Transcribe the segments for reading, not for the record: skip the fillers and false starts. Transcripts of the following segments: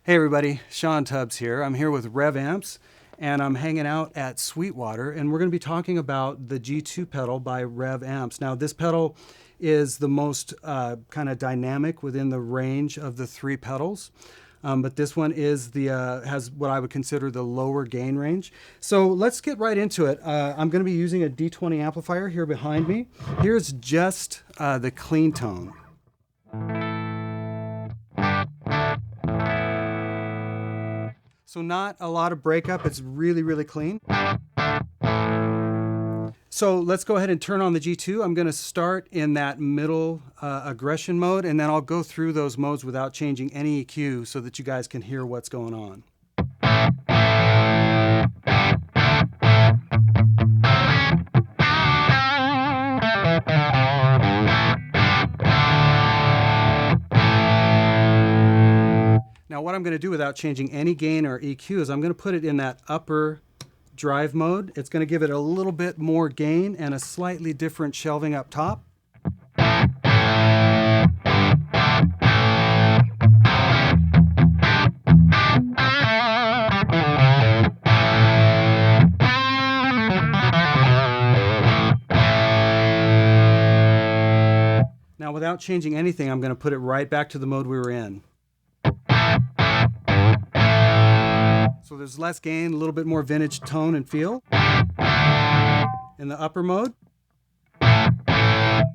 Hey everybody, Shawn here. I'm here with Revv Amps and I'm hanging out at Sweetwater and we're going to be talking about the G2 pedal by Revv Amps. Now this pedal is the most kind of dynamic within the range of the three pedals. But this one is has what I would consider the lower gain range. So let's get right into it. I'm going to be using a D20 amplifier here behind me. Here's just the clean tone. So not a lot of breakup, it's really, really clean. So let's go ahead and turn on the G2. I'm gonna start in that middle aggression mode, and then I'll go through those modes without changing any EQ so that you guys can hear what's going on. Now what I'm going to do without changing any gain or EQ is I'm going to put it in that upper drive mode. It's going to give it a little bit more gain and a slightly different shelving up top. Now without changing anything, I'm going to put it right back to the mode we were in. So there's less gain, a little bit more vintage tone and feel. In the upper mode,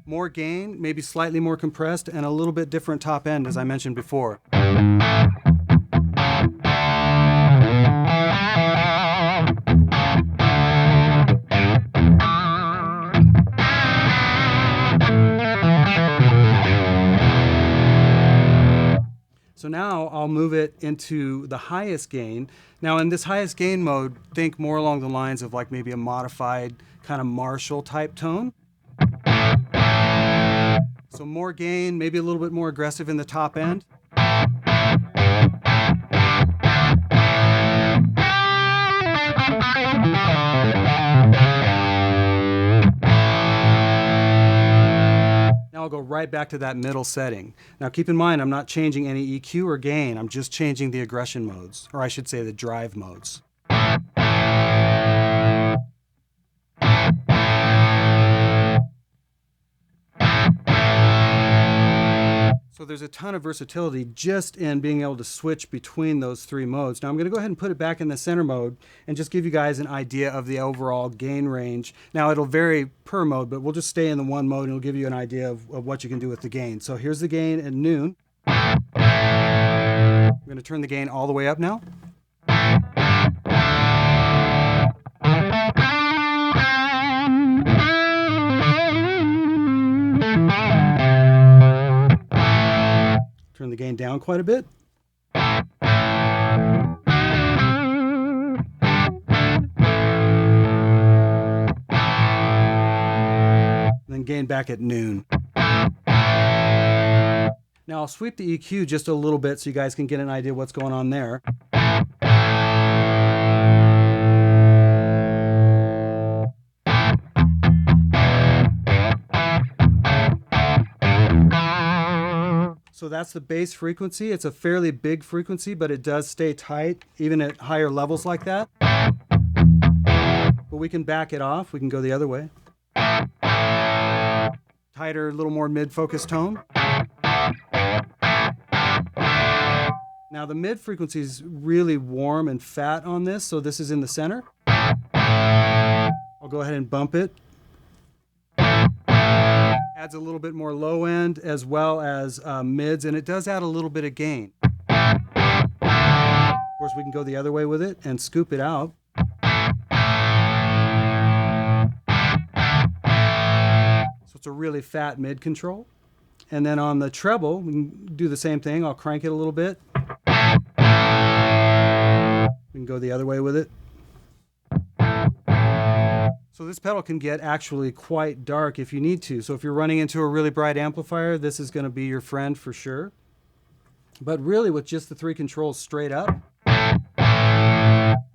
more gain, maybe slightly more compressed, and a little bit different top end, as I mentioned before. So now I'll move it into the highest gain. Now in this highest gain mode, think more along the lines of like maybe a modified kind of Marshall type tone. So more gain, maybe a little bit more aggressive in the top end. I'll go right back to that middle setting. Now keep in mind, I'm not changing any EQ or gain. I'm just changing the aggression modes, or I should say the drive modes. So there's a ton of versatility just in being able to switch between those three modes. Now I'm going to go ahead and put it back in the center mode and just give you guys an idea of the overall gain range. Now it'll vary per mode, but we'll just stay in the one mode and it'll give you an idea of what you can do with the gain. So here's the gain at noon. I'm going to turn the gain all the way up now. Turn the gain down quite a bit. Then gain back at noon. Now I'll sweep the EQ just a little bit so you guys can get an idea what's going on there. So that's the bass frequency. It's a fairly big frequency, but it does stay tight even at higher levels like that. But we can back it off. We can go the other way. Tighter, a little more mid-focus tone. Now the mid frequency is really warm and fat on this, so this is in the center. I'll go ahead and bump it. Adds a little bit more low end as well as mids, and it does add a little bit of gain. Of course, we can go the other way with it and scoop it out. So it's a really fat mid control. And then on the treble, we can do the same thing. I'll crank it a little bit. We can go the other way with it. So this pedal can get actually quite dark if you need to. So if you're running into a really bright amplifier, this is going to be your friend for sure. But really with just the three controls straight up,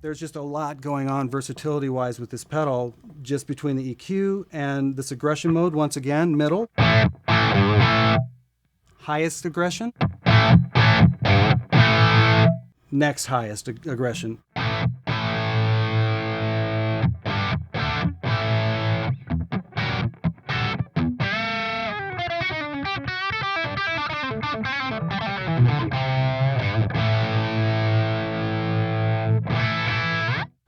there's just a lot going on versatility-wise with this pedal, just between the EQ and this aggression mode. Once again, middle. Highest aggression. next highest aggression.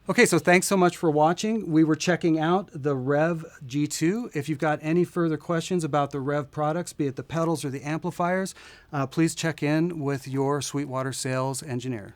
Okay, so thanks so much for watching. We were checking out the Revv G2. If you've got any further questions about the Revv products, be it the pedals or the amplifiers, please check in with your Sweetwater sales engineer.